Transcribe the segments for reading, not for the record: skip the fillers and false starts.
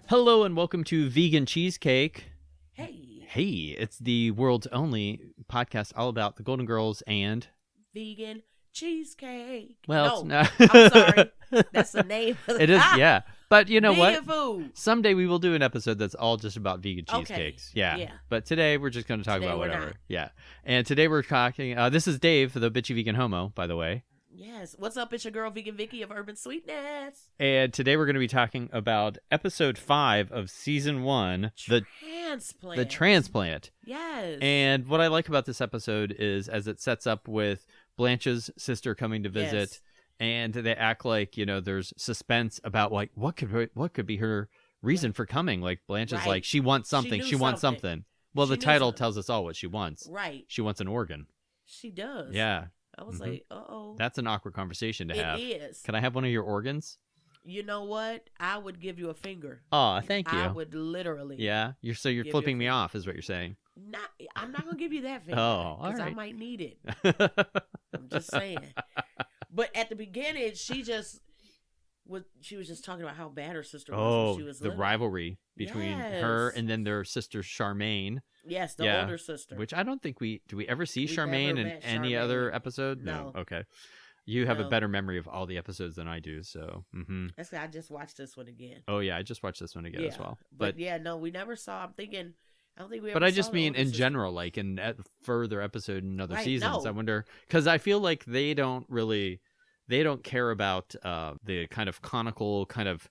Hello and welcome to Vegan Cheesecake. Hey, It's the world's only podcast all about the Golden Girls and... vegan cheesecake. Well, no, it's not... I'm sorry. That's the name of It is, yeah. But you know vegan what? food. Someday we will do an episode that's all just about vegan Okay, cheesecakes. Yeah. yeah. But today we're just going to talk Today about we're whatever. not. Yeah. And today we're talking... this is Dave, the bitchy vegan homo, by the way. Yes. What's up? It's your girl, Vegan Vicky of Urban Sweetness. And today we're going to be talking about episode 5 of season 1, Transplant. the Transplant. Yes. And what I like about this episode is as it sets up with Blanche's sister coming to visit, Yes. and they act like, you know, there's suspense about like what could be her reason for coming. Like Blanche is Right. like she wants something. She She knew wants something. something. Well, She the knew title something. tells us all what she wants. Right. She wants an organ. She does. Yeah, I was like, uh-oh. that's an awkward conversation to have. It is. Can I have one of your organs? You know what? I would give you a finger. Oh, thank you. I would literally. Yeah, you're give you a flipping me finger. off, is what you're saying. I'm not going to give you that finger. Oh, all Because I right. might need it. I'm just saying. But at the beginning, she was just talking about how bad her sister was Oh, when she was the little. rivalry between her Yes. and then their sister Charmaine. Yes, the Yeah, older sister. Which I don't think do we ever see We've Charmaine never in met any Charmaine. other episode? No. Okay. You have a No. better memory of all the episodes than I do, so. That's I just watched this one again. Oh yeah, I just watched this one again as well. But yeah, no, we never saw. I don't think we. But ever I saw just the mean older in sister. general, like in further episode and other Right, seasons. no. I wonder because I feel like they don't care about the kind of conical kind of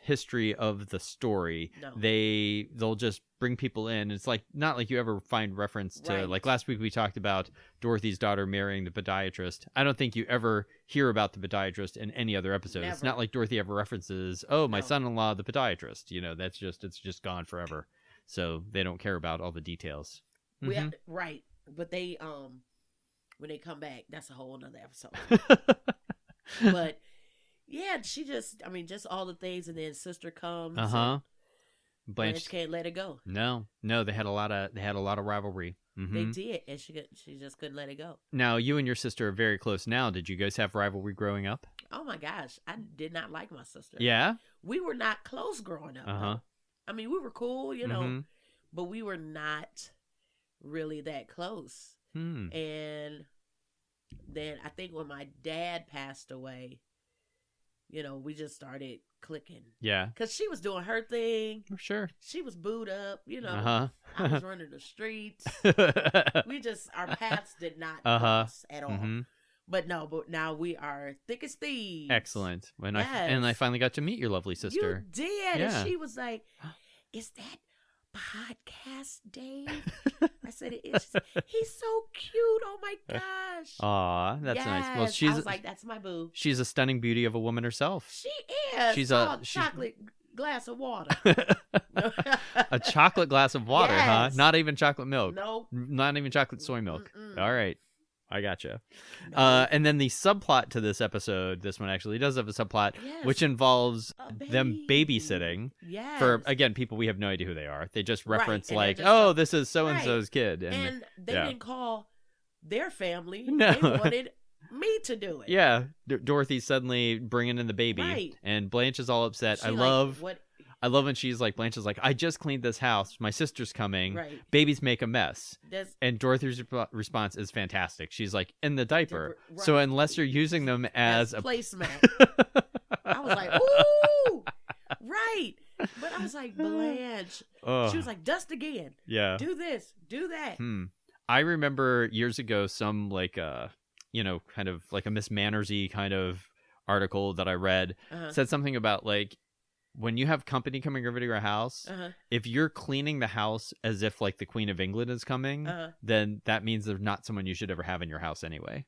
history of the story. No. They'll just bring people in. It's like not like you ever find reference to Right. like last week we talked about Dorothy's daughter marrying the podiatrist. I don't think you ever hear about the podiatrist in any other episode. It's Never. not like Dorothy ever references, oh, my No. son-in-law, the podiatrist. You know, it's just gone forever. So they don't care about all the details. Right, but they when they come back, that's a whole nother episode. But yeah, she just all the things, and then sister comes. and Blanche can't let it go. No, they had a lot of rivalry. They did, and she just couldn't let it go. Now you and your sister are very close now. Did you guys have rivalry growing up? Oh my gosh, I did not like my sister. Yeah. We were not close growing up. Uh-huh. I mean, we were cool, you know, Mhm. but we were not really that close. And then I think when my dad passed away, you know, we just started clicking. Yeah. Because she was doing her thing. For sure. She was booed up, you know. Uh I was running the streets. huh. Our paths did not Uh-huh. cross at all. Mhm. But now we are thick as thieves. Excellent. I Yes. finally got to meet your lovely sister. You did. Yeah. And she was like, is that podcast Dave? I said, it is. She said, he's so cute. Oh my gosh. Aw, that's nice. Well, Yes. I was like, that's my boo. she's a stunning beauty of a woman herself. She is. She's chocolate glass of water. A chocolate glass of water, huh? Yes. Not even chocolate milk. Nope. Not even chocolate soy milk. Mm-mm. All right. I gotcha. No. And then the subplot to this episode, this one actually does have a subplot, Yes. which involves A them baby. babysitting Yes. for, again, people we have no idea who they are. They just Right, reference and they're like, just oh, talking- this is so-and-so's kid. And they yeah. didn't call their family. No. They wanted me to do it. Yeah, Dorothy's suddenly bringing in the baby, Right. and Blanche is all upset. She I love what? when she's like, Blanche is like, I just cleaned this house. My sister's coming. Right. Babies make a mess. That's And Dorothy's response is fantastic. She's like, in the diaper. Right. So unless you're using them as a placemat. I was like, ooh, right. But I was like, Blanche. Oh, She was like, dust again. yeah. Do this. Do that. I remember years ago some like kind of like a Miss Mannersy kind of article that I read Uh-huh. said something about like when you have company coming over to your house, Uh-huh. if you're cleaning the house as if like the Queen of England is coming, Uh-huh. then that means they're not someone you should ever have in your house anyway.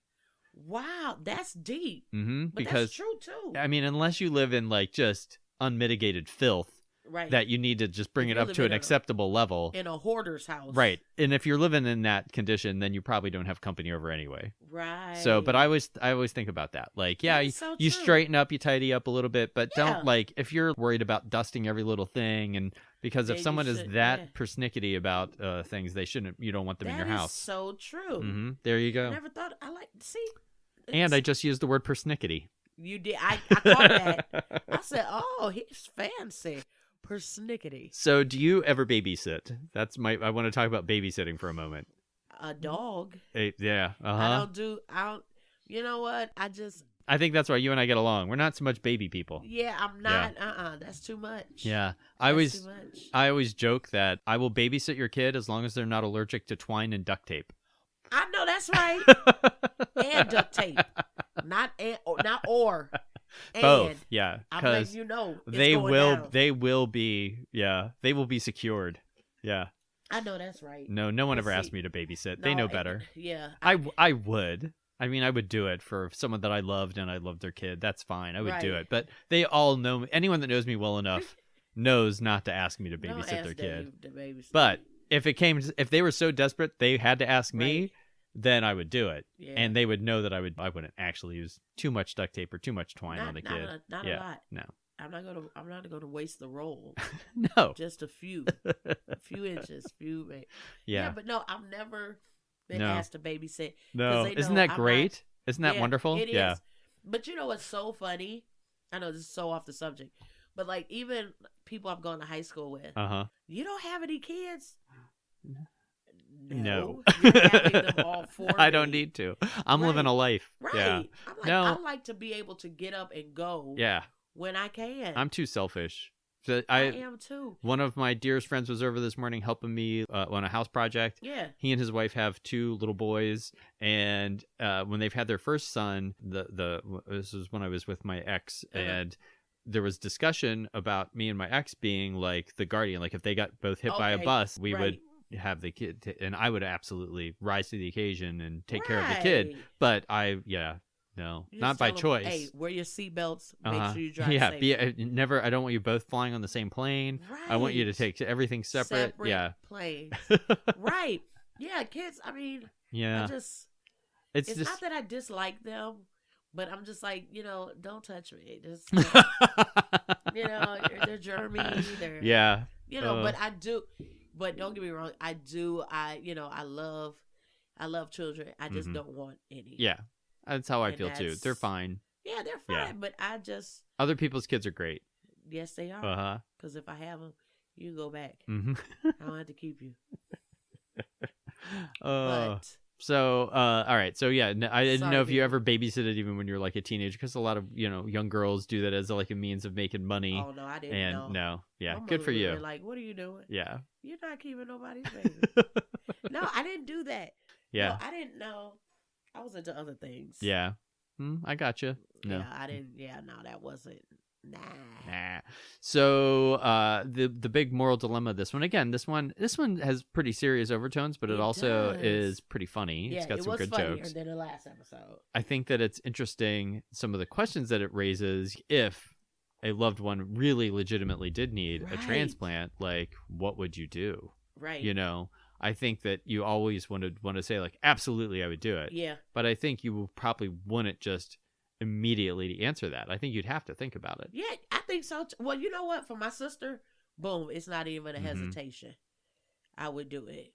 Wow, that's deep. But But because that's true too. I mean, unless you live in like just unmitigated filth, Right. that you need to just bring If it you up live to in an a- acceptable level. In a hoarder's house. Right. And if you're living in that condition, then you probably don't have company over anyway. Right. So, but I always think about that. Like, yeah, That's so you true. straighten up, you tidy up a little bit, but Yeah. don't like if you're worried about dusting every little thing, and because Then if you someone is should- that yeah. persnickety about things, you don't want them in your That is house. so true. There you I go. never thought. See. And I just used the word persnickety. You did. I caught that. I said, "Oh, he's fancy," persnickety. So, do you ever babysit? I want to talk about babysitting for a moment. A dog. Yeah. I don't. You know what? I think that's why you and I get along. We're not so much baby people. Yeah, I'm not. Yeah. That's too much. Yeah. That's too much. I always joke that I will babysit your kid as long as they're not allergic to twine and duct tape. I know that's right. And duct tape. Not or. And both. Yeah. I'm letting you know. They will be secured. Yeah. I know that's right. No one ever asked me to babysit. They know better. Yeah. I would. I mean, I would do it for someone that I loved and I loved their kid. That's fine. I would do it. But they all know, anyone that knows me well enough knows not to ask me to babysit their kid. But if they were so desperate they had to ask me, then I would do it. Yeah. And they would know that I wouldn't actually use too much duct tape or too much twine on the kid. Not a lot. No. I'm not gonna waste the roll. No. Just a few inches, maybe. Yeah. But no, I've never been asked to babysit. No, isn't that great? Isn't that wonderful? It is. But you know what's so funny? I know this is so off the subject, but like even people I've gone to high school with, you don't have any kids. No. You're having them all for I don't need to. I'm living a life. Right. Yeah. I like to be able to get up and go. Yeah. When I can. I'm too selfish. I am too. One of my dearest friends was over this morning helping me on a house project. Yeah. He and his wife have 2 little boys, and when they've had their first son, this was when I was with my ex, and there was discussion about me and my ex being like the guardian. Like if they got both hit by a bus, we would have the kid, and I would absolutely rise to the occasion and take care of the kid. But no, not by choice. Hey, wear your seatbelts. Make sure you drive safe. Yeah, I don't want you both flying on the same plane. Right. I want you to take everything separate. Yeah, planes. Right. Yeah, kids. I mean, it's just not that I dislike them, but I'm just like, don't touch me. Just, they're germy. But I do. But don't get me wrong. I do. I love children. I just don't want any. Yeah. That's how I feel too. They're fine. Yeah, they're fine. But I just... Other people's kids are great. Yes, they are. Because if I have them, you can go back. Mm-hmm. I don't have to keep you. So, all right. So, I didn't know if you ever babysitted even when you were like a teenager, because a lot of, young girls do that as like a means of making money. Oh, no, I didn't know. Yeah, good for you. Like, what are you doing? Yeah. You're not keeping nobody's baby. No, I didn't do that. Yeah. No, I didn't know. I was into other things. Yeah. I got you. No. Yeah, I didn't. Yeah, no, that wasn't. Nah. So the big moral dilemma. This one has pretty serious overtones, but it also is pretty funny. Yeah, it's got some good jokes. Than the last episode. I think that it's interesting some of the questions that it raises. If a loved one really legitimately did need a transplant, like what would you do? Right. I think that you always want to say like, absolutely, I would do it. Yeah. But I think you probably wouldn't just immediately answer that. I think you'd have to think about it. Yeah, I think so. Well, you know what? For my sister, boom, it's not even a hesitation. I would do it.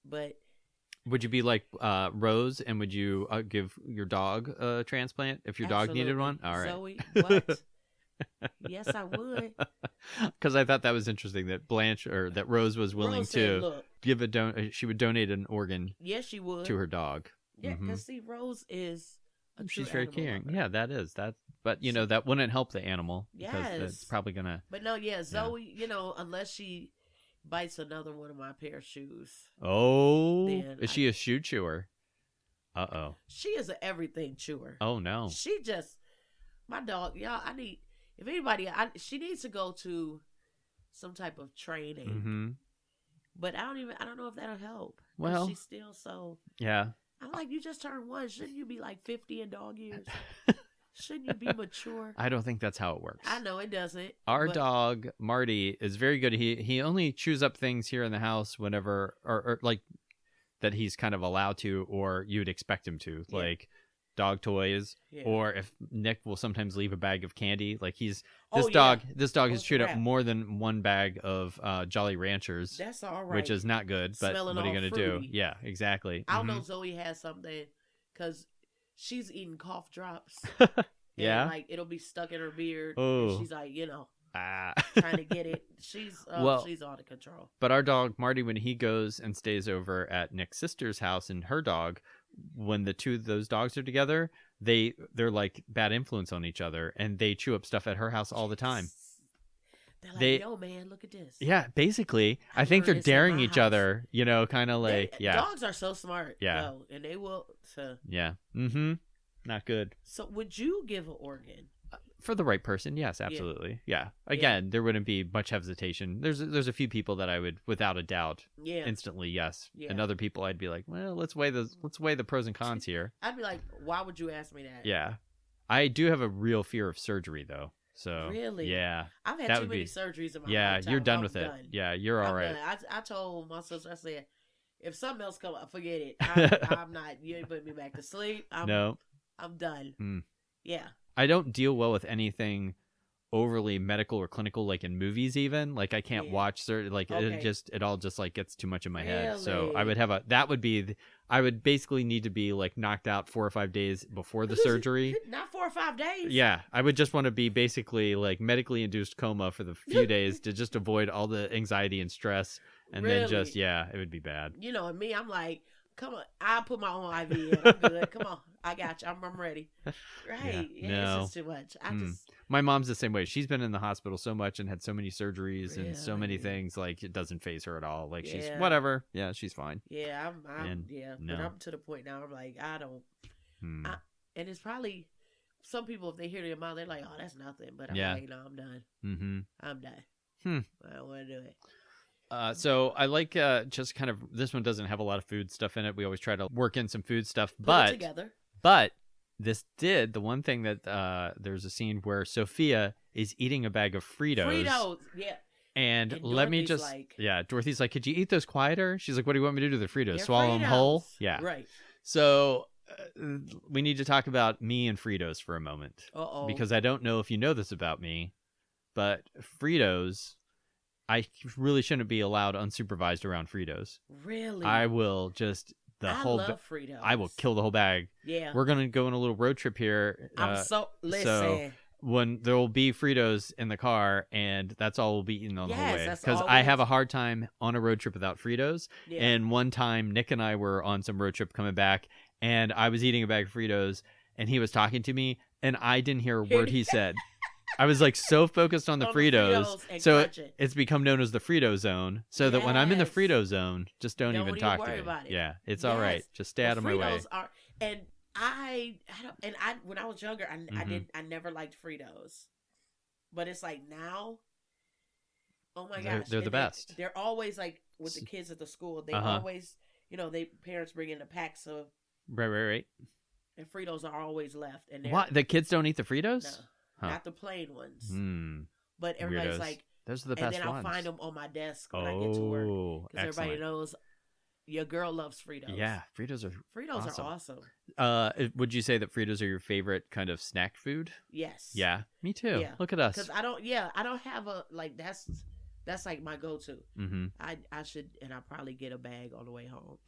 But would you be like Rose, and would you give your dog a transplant if your dog needed one? All right. Zoe, what? Yes, I would. Because I thought that was interesting that that Rose was willing to give she would donate an organ. Yes, she would to her dog. Yeah, because see, Rose is she's very caring. Lover. Yeah, that is that. But that wouldn't help the animal. Because it's probably gonna. But no, Zoe. Unless she bites another one of my pair of shoes. Oh, is she a shoe chewer? Uh-oh. She is an everything chewer. Oh no. She just my dog. Y'all, if anybody, she needs to go to some type of training. Mm-hmm. But I don't know if that'll help. Well, she's still so. Yeah. I'm like, you just turned 1. Shouldn't you be like 50 in dog years? Shouldn't you be mature? I don't think that's how it works. I know it doesn't. Our dog Marty is very good. He only chews up things here in the house whenever, or like that he's kind of allowed to, or you'd expect him to, like dog toys, or if Nick will sometimes leave a bag of candy. Like this dog has chewed up more than 1 bag of Jolly Ranchers. That's all right. Which is not good, but Smelling what are you going to do? Yeah, exactly. I don't know Zoe has something because she's eating cough drops. Yeah. And, like it'll be stuck in her beard. Oh. And she's like, trying to get it. She's she's out of control. But our dog Marty, when he goes and stays over at Nick's sister's house, and her dog, when the two of those dogs are together, they're like bad influence on each other, and they chew up stuff at her house all the time. They're like, yo, man, look at this. Yeah, basically, I think they're daring each other. You know, kind of like Dogs are so smart. Yeah, though, and they will. So. Yeah. Not good. So, would you give an organ? For the right person, yes, absolutely. Yeah. Again, there wouldn't be much hesitation. There's a few people that I would, without a doubt, instantly yes. Yeah. And other people I'd be like, well, let's weigh the pros and cons here. I'd be like, why would you ask me that? Yeah. I do have a real fear of surgery though. So really, yeah, I've had too many surgeries in my lifetime. You're done with it. Yeah, you're all right. I told my sister, I said, if something else come up, forget it. I'm not. You ain't putting me back to sleep. I'm done. Yeah. I don't deal well with anything overly medical or clinical, like in movies. Even like I can't watch certain it all just like gets too much in my head. So I would have I would basically need to be like knocked out 4 or 5 days before the surgery. Not 4 or 5 days. Yeah, I would just want to be basically like medically induced coma for the few days to just avoid all the anxiety and stress, and then just it would be bad. You know, and me, I'm like, come on, I'll put my own IV in. I'm good. Come on, I got you. I'm ready. Right? Yeah, it's just too much. My mom's the same way. She's been in the hospital so much and had so many surgeries and so many things. Like it doesn't faze her at all. Like she's whatever. Yeah, she's fine. Yeah, but I'm to the point now. I'm like, I don't. And it's probably some people, if they hear their mouth, they're like, oh, that's nothing. But I'm like, no, I'm done. I'm done. I don't want to do it. So I like just kind of, this one doesn't have a lot of food stuff in it. We always try to work in some food stuff, Put it together. But this did the one thing that there's a scene where Sophia is eating a bag of Fritos. Yeah. And let me just, Dorothy's like, could you eat those quieter? She's like, what do you want me to do to the Fritos? Swallow them whole? Yeah. Right. So we need to talk about me and Fritos for a moment. Because I don't know if you know this about me, but Fritos, I really shouldn't be allowed unsupervised around Fritos. Really? I will just I love Fritos. I will kill the whole bag. Yeah. We're gonna go on a little road trip here. Listen. So when there will be Fritos in the car, and that's all we'll be eating on the whole way. Because I have a hard time on a road trip without Fritos. Yeah. And one time, Nick and I were on some road trip coming back, and I was eating a bag of Fritos, and he was talking to me, and I didn't hear a word he said. I was like so focused on the Fritos, so it's become known as the Frito Zone. So that when I'm in the Frito Zone, just don't even talk to me. About it. Yeah, it's all right. Just stay out of my way. And when I was younger, I never liked Fritos, but it's like now, oh my gosh, they're the best. They're always like with the kids at the school. They always, they parents bring in the packs of right, and Fritos are always left. And what, the kids don't eat the Fritos? No. Not the plain ones. But everybody's Weirdos. Like, those are the best ones. And then I'll find them on my desk when I get to work. Because everybody knows your girl loves Fritos. Yeah, Fritos are awesome. Would you say that Fritos are your favorite kind of snack food? Yes. Yeah, me too. Yeah. Look at us. Because I don't have a, like, that's like my go-to. I should, and I'll probably get a bag on the way home.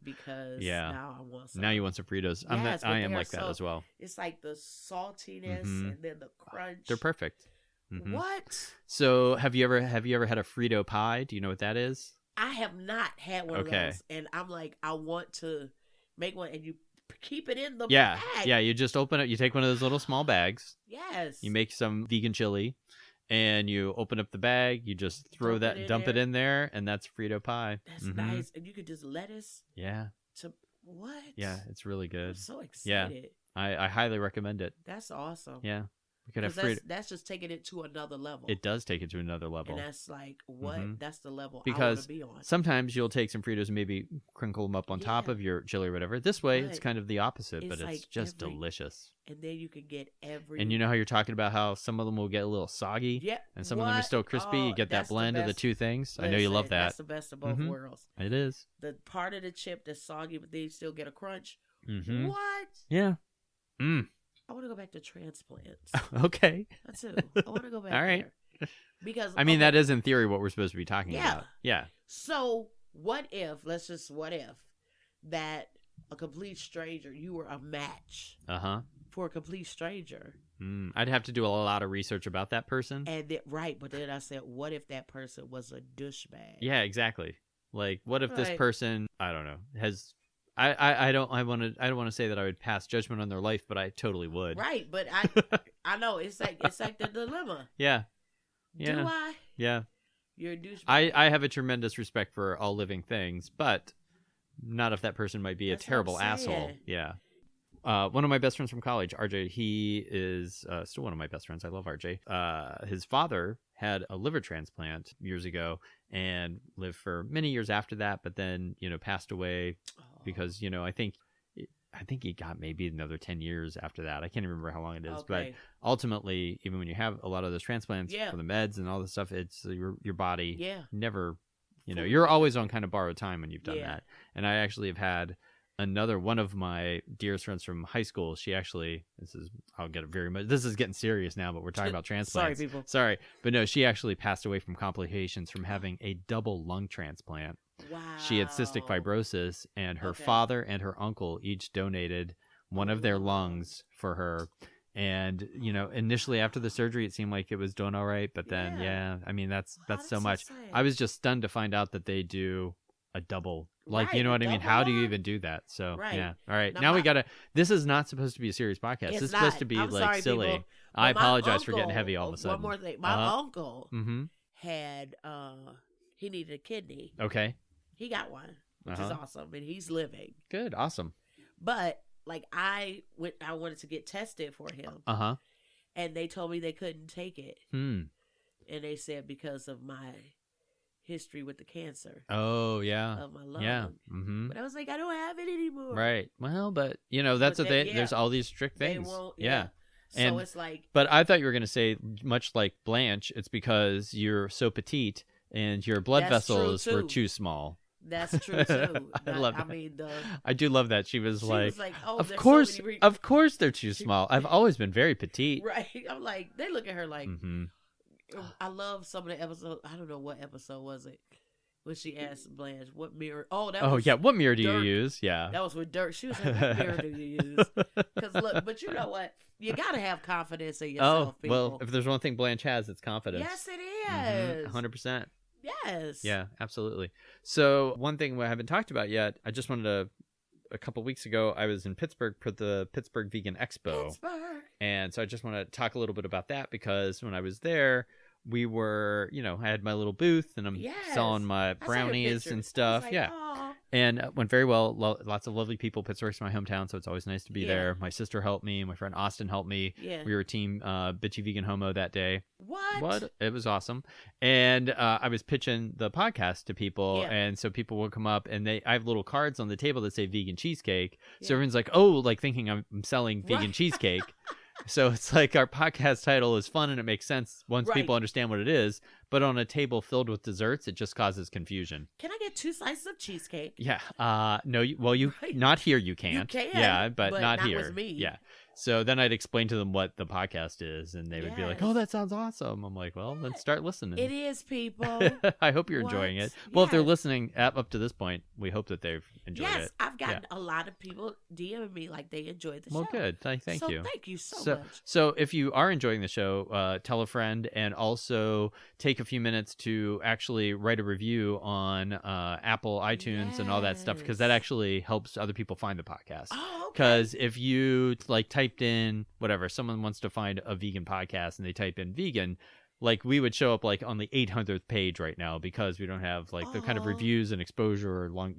Because now I want some. Now you want some Fritos. I am like that as well. It's like the saltiness and then the crunch. They're perfect. What? So have you ever had a Frito Pie? Do you know what that is? I have not had one of those. And I'm like, I want to make one, and you keep it in the bag. Yeah, you just open it. You take one of those little small bags. Yes. You make some vegan chili. And you open up the bag, you just dump it in there, and that's Frito Pie. That's nice. And you could just lettuce. Yeah. What? Yeah, it's really good. I'm so excited. Yeah. I highly recommend it. That's awesome. Yeah. We could have that's just taking it to another level. It does take it to another level. And that's like, what? That's the level because I want to be on. Sometimes you'll take some Fritos and maybe crinkle them up on top of your chili or whatever. This way, it's kind of the opposite, but it's just delicious. And then you can get every... And you know how you're talking about how some of them will get a little soggy? Yeah. And some of them are still crispy. You get that blend of the two things. Listen, I know you love that. That's the best of both worlds. It is. The part of the chip that's soggy, but then you still get a crunch. What? Yeah. I want to go back to Transplant. Okay. That's it. I want to go back All right. there. Because I mean, that is in theory what we're supposed to be talking about. Yeah. So what if that a complete stranger, you were a match for a complete stranger. I'd have to do a lot of research about that person. And but then I said, what if that person was a douchebag? Yeah, exactly. Like, what if this person, I don't know, has, I don't want to say that I would pass judgment on their life, but I totally would. Right, but I know it's like the dilemma. Yeah. Do I? Yeah. You're a douchebag. I have a tremendous respect for all living things, but not if that person might be a terrible asshole. Yeah. One of my best friends from college, RJ, he is still one of my best friends. I love RJ. His father had a liver transplant years ago and lived for many years after that, but then, passed away because, I think he got maybe another 10 years after that. I can't even remember how long it is, but ultimately, even when you have a lot of those transplants for the meds and all this stuff, it's your body never, you're always on kind of borrowed time when you've done that. And I actually have had another one of my dearest friends from high school. She actually, this is getting serious now, but we're talking about transplants. Sorry, people. Sorry. But no, she actually passed away from complications from having a double lung transplant. Wow. She had cystic fibrosis, and her father and her uncle each donated one of their lungs for her. And, initially after the surgery, it seemed like it was doing all right. But then, that's so much. Insane. I was just stunned to find out that they do a double. Like, you know what I mean? How do you even do that? So, yeah. All right. Now we got to, this is not supposed to be a serious podcast. This is supposed to be silly. People, I apologize for getting heavy all of a sudden. One more thing. My uncle had, he needed a kidney. Okay. He got one, which is awesome. And he's living. Good. Awesome. But like I wanted to get tested for him. And they told me they couldn't take it. And they said because of my history with the cancer. Oh, yeah. Of my lung. Yeah. But I was like, I don't have it anymore. Right. Well, but, that's what there's all these strict things. They won't, yeah. So it's like. But I thought you were going to say, much like Blanche, it's because you're so petite and your blood vessels were too small. That's true too. I love that. I mean, I do love that. She was like, oh, of course they're too small. I've always been very petite. Right. I'm like, they look at her like, I love some of the episodes. I don't know what episode was it when she asked Blanche, what mirror? What mirror do you Dirk. Use? Yeah. That was with Dirk. She was like, what mirror do you use? Because look, but you know what? You got to have confidence in yourself, people. Well, if there's one thing Blanche has, it's confidence. Yes, it is. 100%. Yes. Yeah, absolutely. So one thing we haven't talked about yet, I just wanted to, a couple weeks ago, I was in Pittsburgh for the Pittsburgh Vegan Expo. And so I just want to talk a little bit about that because when I was there, we were, I had my little booth and I'm selling my brownies and stuff. Like, yeah. Aw. And it went very well. Lots of lovely people. Pittsburgh's my hometown, so it's always nice to be there. My sister helped me. My friend Austin helped me. Yeah. We were team Bitchy Vegan Homo that day. What? It was awesome. And I was pitching the podcast to people, and so people would come up, and I have little cards on the table that say vegan cheesecake. So everyone's like, oh, like thinking I'm selling vegan cheesecake. So it's like our podcast title is fun and it makes sense once people understand what it is. But on a table filled with desserts, it just causes confusion. Can I get 2 slices of cheesecake? Yeah. No. Not here. You can't. You can. Yeah, but not here. With me. Yeah. So then I'd explain to them what the podcast is, and they would be like, "Oh, that sounds awesome." I'm like, "Well, then start listening." It is, people. I hope you're enjoying it. Well, if they're listening up to this point, we hope that they've enjoyed it. Yes, I've gotten a lot of people DMing me like they enjoyed the show. Well, good. Thank you. Thank you so much. So if you are enjoying the show, tell a friend, and also take a few minutes to actually write a review on Apple, iTunes, and all that stuff, because that actually helps other people find the podcast. Oh, okay. Because if you typed in whatever, someone wants to find a vegan podcast and they type in vegan, like we would show up like on the 800th page right now because we don't have like the kind of reviews and exposure or long,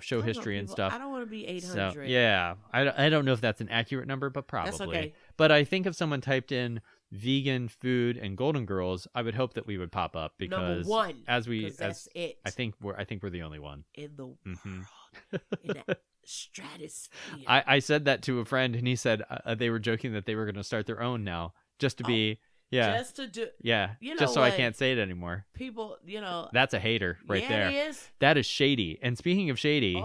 show history and stuff. I don't want to be 800. So, yeah, I don't know if that's an accurate number, but probably. That's okay. But I think if someone typed in vegan food and Golden Girls, I would hope that we would pop up because number one, that's it. I think we're the only one in the world, in that stratosphere. I said that to a friend, and he said they were joking that they were going to start their own now, just to be just to do just so I can't say it anymore. People, that's a hater right there. It is. That is shady. And speaking of shady,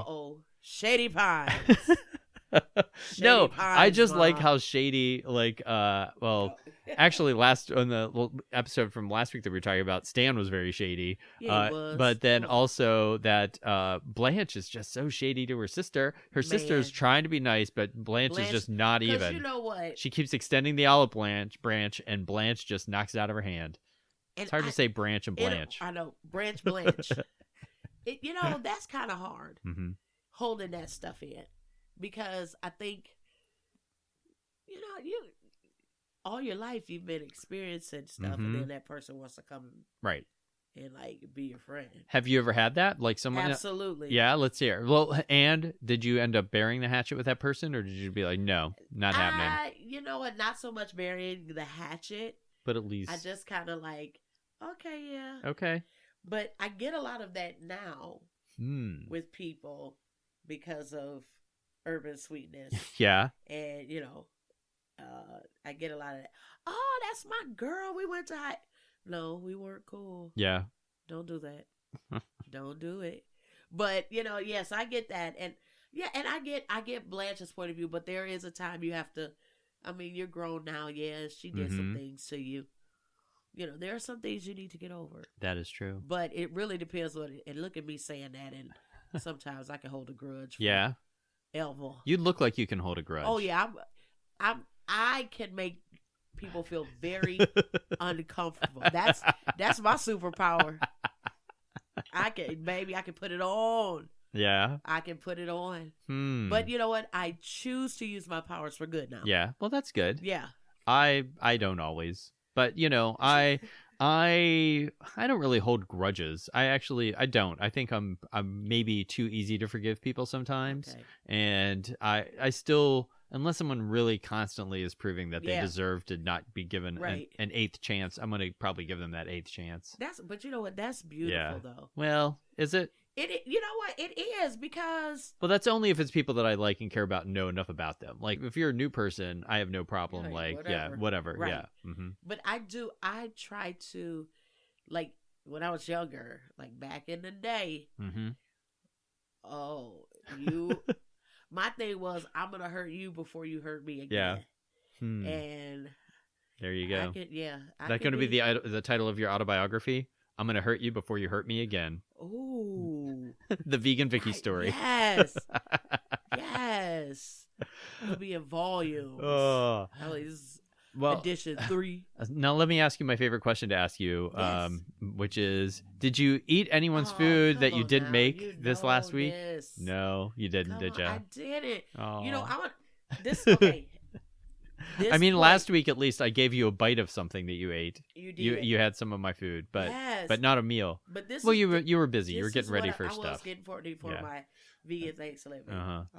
Shady Pie. No, Pies, I just Mom. like how shady, like, well, actually, on the episode from last week that we were talking about, Stan was very shady. Yeah, he was. But then also that Blanche is just so shady to her sister. Her sister's trying to be nice, but Blanche is just not even. Because you know what? She keeps extending the olive branch, and Blanche just knocks it out of her hand. And it's hard to say branch and Blanche. I know. Blanche. That's kind of hard, holding that stuff in. Because I think, all your life you've been experiencing stuff, and then that person wants to come right and be your friend. Have you ever had that? Like someone? Absolutely. Yeah, let's hear. Well, and did you end up burying the hatchet with that person, or did you be like, no, not happening? You know what? Not so much burying the hatchet, but at least I just kind of okay, yeah, okay. But I get a lot of that now with people because of Urban Sweetness. Yeah. And, I get a lot of that. Oh, that's my girl. We went to high. No, we weren't cool. Yeah. Don't do that. Don't do it. But, yes, I get that. And, yeah, and I get Blanche's point of view, but there is a time you have to, you're grown now. Yeah, she did some things to you. There are some things you need to get over. That is true. But it really depends on it. And look at me saying that. And sometimes I can hold a grudge. Yeah. Elva. You look like you can hold a grudge. Oh yeah, I can make people feel very uncomfortable. That's my superpower. I can put it on. Yeah. I can put it on. But you know what? I choose to use my powers for good now. Yeah. Well, that's good. Yeah. I don't always. But I don't really hold grudges. I don't. I think I'm maybe too easy to forgive people sometimes. Okay. And I still, unless someone really constantly is proving that they deserve to not be given an eighth chance, I'm going to probably give them that eighth chance. But you know what? That's beautiful though. Well, is it? You know what? It is because... Well, that's only if it's people that I like and care about and know enough about them. Like, if you're a new person, I have no problem. Whatever. Right. Yeah. Mm-hmm. But I try to, when I was younger, back in the day, my thing was, I'm going to hurt you before you hurt me again. Yeah. And... There you go. That's going to be the title of your autobiography? I'm going to hurt you before you hurt me again. Ooh. The vegan Vicky story. Yes. Yes. It'll be in volumes. Oh. Edition 3. Now let me ask you my favorite question to ask you, which is, did you eat anyone's food that you didn't make this last week? No, you didn't, did you? I didn't. Oh. Okay. Last week at least I gave you a bite of something that you ate. You did. You had some of my food, but not a meal. But you were busy. You were getting ready for stuff. I was getting ready for my vegan Thanksgiving.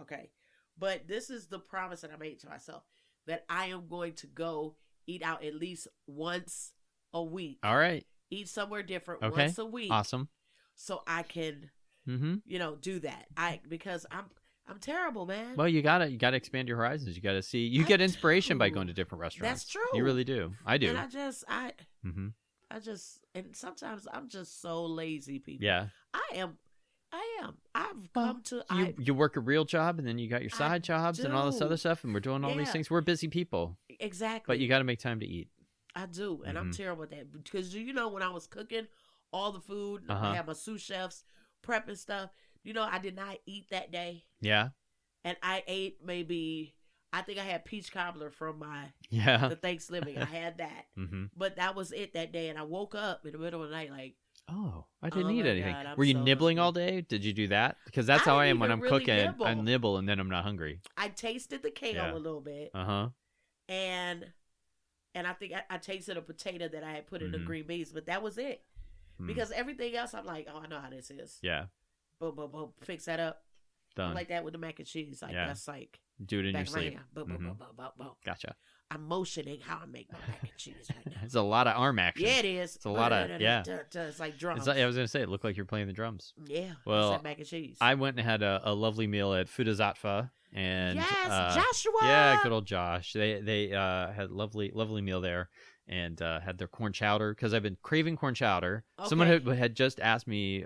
Okay, but this is the promise that I made to myself, that I am going to go eat out at least once a week. All right. Eat somewhere different once a week. Awesome. So I can, do that. Because I'm terrible, man. Well, you gotta expand your horizons. You gotta see. You get inspiration by going to different restaurants. That's true. You really do. I do. And and sometimes I'm just so lazy, people. Yeah. I am. I've come to. You work a real job, and then you got your side jobs and all this other stuff, and we're doing all these things. We're busy people. Exactly. But you got to make time to eat. I do, and I'm terrible at that, because when I was cooking all the food, I had my sous chefs prepping stuff. I did not eat that day. Yeah. And I ate I think I had peach cobbler from the Thanksgiving. I had that. But that was it that day. And I woke up in the middle of the night oh, I didn't eat anything. Were you nibbling all day? Did you do that? Because that's how I am when I'm cooking. Nibble. I nibble and then I'm not hungry. I tasted the kale a little bit. And I think I tasted a potato that I had put in the green beans. But that was it. Because everything else, I'm like, oh, I know how this is. Yeah. Boom, boom, boom. Fix that up. Done. I'm like that with the mac and cheese. That's do it in your sleep. Boom, boom, boom, boom, boom, boom. Gotcha. I'm motioning how I make my mac and cheese right now. It's a lot of arm action. Yeah, it is. It's a lot of It's like drums. I was gonna say, it looked like you're playing the drums. Yeah. Well, mac and cheese. I went and had a lovely meal at Frito Zone, and Joshua. Yeah, good old Josh. They had a lovely meal there. And had their corn chowder, because I've been craving corn chowder. Okay. Someone had just asked me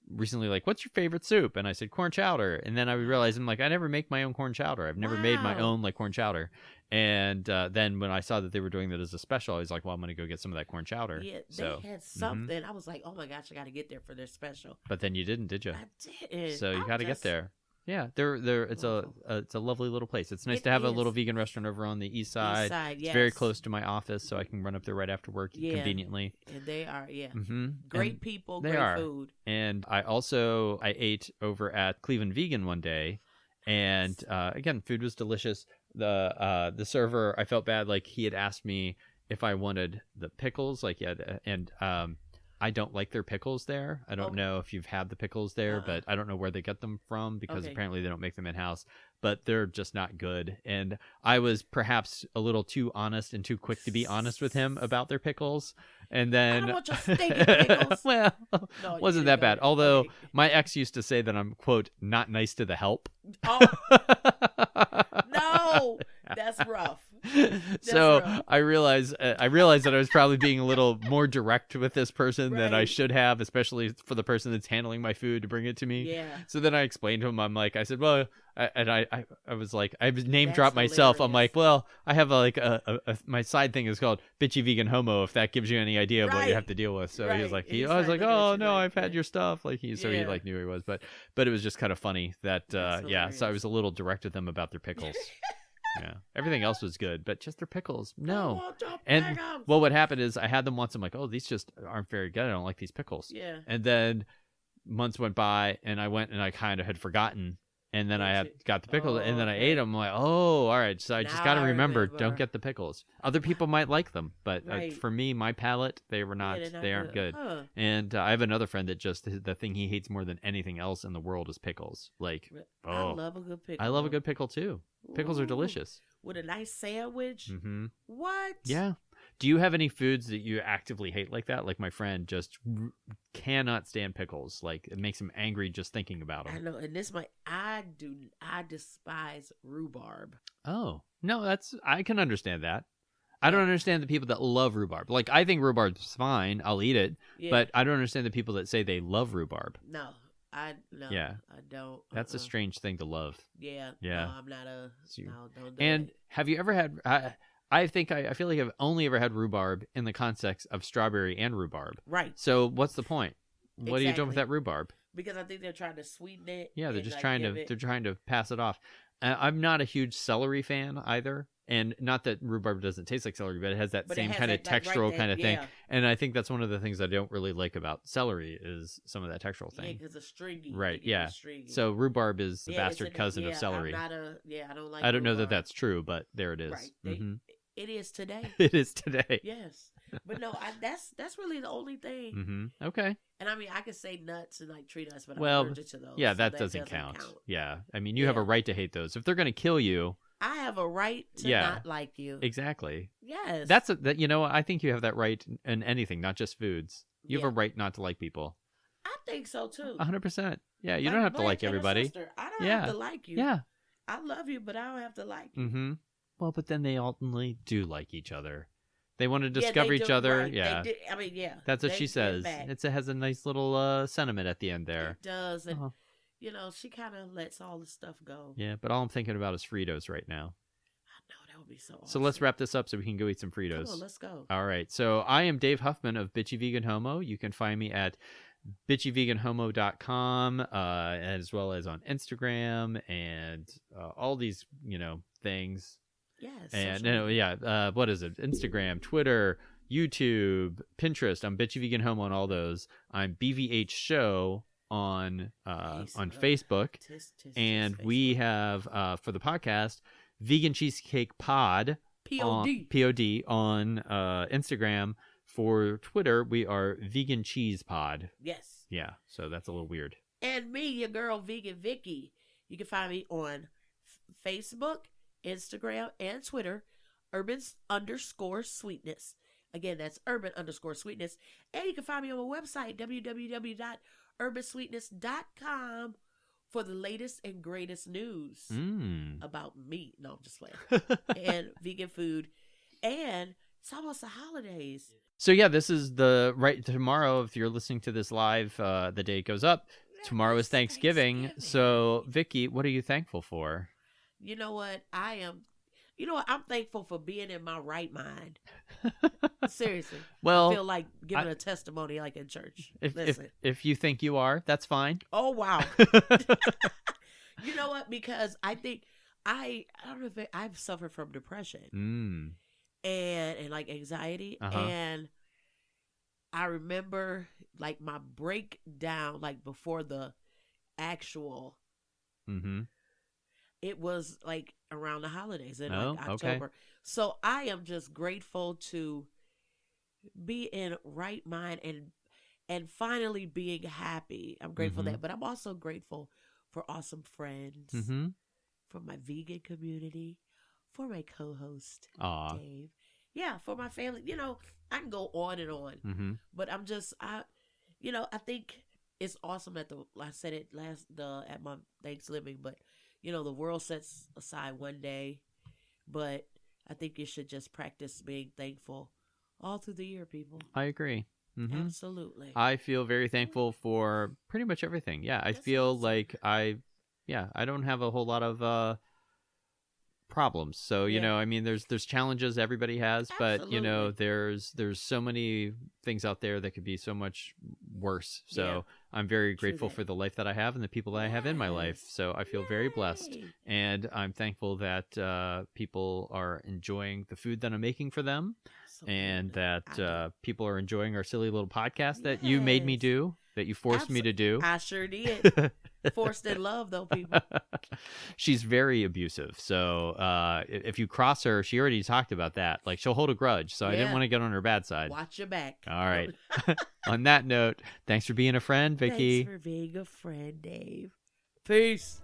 recently, what's your favorite soup? And I said corn chowder. And then I realized, I never make my own corn chowder. I've never made my own corn chowder. And then when I saw that they were doing that as a special, I was like, well, I'm going to go get some of that corn chowder. Yeah, so, they had something. I was like, oh my gosh, I got to get there for their special. But then you didn't, did you? I didn't. So you got to get there. Yeah, it's a lovely little place. It's nice to have a little vegan restaurant over on the east side. It's very close to my office, so I can run up there right after work conveniently. And they are, And great people, great food. And I ate over at Cleveland Vegan one day, and again, food was delicious. The server, I felt bad, like he had asked me if I wanted the pickles, I don't like their pickles there. I don't know if you've had the pickles there, but I don't know where they get them from because apparently they don't make them in-house. But they're just not good. And I was perhaps a little too honest and too quick to be honest with him about their pickles. And then... I don't want your stinking pickles. Well, wasn't that bad. Although my ex used to say that I'm, quote, not nice to the help. Oh. No, that's rough. I realized that I was probably being a little more direct with this person than I should have, especially for the person that's handling my food to bring it to me. Yeah. So then I explained to him, I said, well, I was like, I name dropped myself. I'm like, well, I have my side thing is called Bitchy Vegan Homo, if that gives you any idea of what you have to deal with. So he was like, I was like, oh no, I've had your stuff. Like he like knew who he was, but it was just kind of funny that so I was a little direct with them about their pickles. Yeah, everything else was good, but just their pickles, no. And well, what happened is I had them once. I'm like, oh, these just aren't very good. I don't like these pickles. Yeah. And then months went by, and I went and I kind of had forgotten. And then I got the pickles, and then I ate them. I'm like, oh, all right. So I just got to remember, don't get the pickles. Other people might like them, but for me, my palate, they were not. They aren't good. Huh. And I have another friend that just the thing he hates more than anything else in the world is pickles. Like, I love a good pickle. I love a good pickle too. Pickles are delicious. With a nice sandwich. Mm-hmm. What? Yeah. Do you have any foods that you actively hate like that? Like my friend just cannot stand pickles. Like it makes him angry just thinking about them. I know, and I despise rhubarb. Oh no, I can understand that. I don't understand the people that love rhubarb. Like I think rhubarb's fine. I'll eat it, but I don't understand the people that say they love rhubbarb. No. I don't. That's a strange thing to love. Yeah. Yeah. No, I'm not a. No, don't do And it. have you ever had? I feel like I've only ever had rhubarb in the context of strawberry and rhubarb. Right. So what's the point? What are you doing with that rhubarb? Because I think they're trying to sweeten it. Yeah, they're just trying to pass it off. I'm not a huge celery fan either. And not that rhubarb doesn't taste like celery, but it has that same kind of textural kind of thing. And I think that's one of the things I don't really like about celery is some of that textural thing. Yeah, because it's stringy. Right, yeah. So rhubarb is the bastard cousin of celery. I don't like I don't know that that's true, but there it is. Right. It is today. It is today. Yes. But no, that's really the only thing. Mm-hmm. Okay. And I mean, I could say nuts and like tree nuts, but I'm allergic to those. Yeah, that doesn't count. Yeah. I mean, you have a right to hate those. If they're going to kill you, I have a right to not like you. Exactly. Yes. I think you have that right in anything, not just foods. You have a right not to like people. I think so too. 100%. Yeah, you don't have to like everybody. I don't have to like you. Yeah. I love you, but I don't have to like you. Mm-hmm. Well, but then they ultimately do like each other. They want to discover each other. Right. Yeah. That's what she says. It has a nice little sentiment at the end there. It does. And, she kind of lets all the stuff go. Yeah, but all I'm thinking about is Fritos right now. I know, that would be so awesome. So let's wrap this up so we can go eat some Fritos. Come on, let's go. All right. So I am Dave Huffman of Bitchy Vegan Homo. You can find me at bitchyveganhomo.com as well as on Instagram and all these, things. Yes. And what is it? Instagram, Twitter, YouTube, Pinterest. I'm Bitchy Vegan Homo on all those. I'm BVH Show on Facebook. And we have for the podcast Vegan Cheesecake Pod POD on Instagram. For Twitter, we are Vegan Cheese Pod. Yes. Yeah, so that's a little weird. And me, your girl, Vegan Vicky. You can find me on Facebook, Instagram, and Twitter, urban_sweetness. Again, that's urban_sweetness. And you can find me on my website, www.urbansweetness.com, for the latest and greatest news about me. No, I'm just playing. And vegan food. And it's almost the holidays. So yeah, this is tomorrow. If you're listening to this live, the day it goes up. Tomorrow is Thanksgiving. So Vicky, what are you thankful for? You know what? I am. you know what? I'm thankful for being in my right mind. Seriously. Well, I feel like giving a testimony like in church. If you think you are, that's fine. Oh, wow. You know what? Because I think I don't know if I've suffered from depression and like anxiety. And I remember like my breakdown, like before the actual, it was like around the holidays in like October. Okay. So I am just grateful to be in right mind and finally being happy. I'm grateful for that, but I'm also grateful for awesome friends, for my vegan community, for my co-host, Dave. Yeah, for my family. You know, I can go on and on, but I'm just, I think it's awesome at I said it at my Thanksgiving, but you know, the world sets aside one day, but I think you should just practice being thankful all through the year, people. I agree. Absolutely. I feel very thankful for pretty much everything. Yeah, I feel awesome. Like I don't have a whole lot of problems. So, you know, I mean, there's challenges everybody has, but you know, there's so many things out there that could be so much worse. So I'm very grateful for the life that I have and the people that I have in my life. So I feel very blessed, and I'm thankful that people are enjoying the food that I'm making for them, and that people are enjoying our silly little podcast that you made me do, that you forced me to do. I sure did. Forced in love, though, people. She's very abusive. So if you cross her, she already talked about that. Like, she'll hold a grudge. So I didn't want to get on her bad side. Watch your back. All right. On that note, thanks for being a friend, Vicky. Thanks for being a friend, Dave. Peace.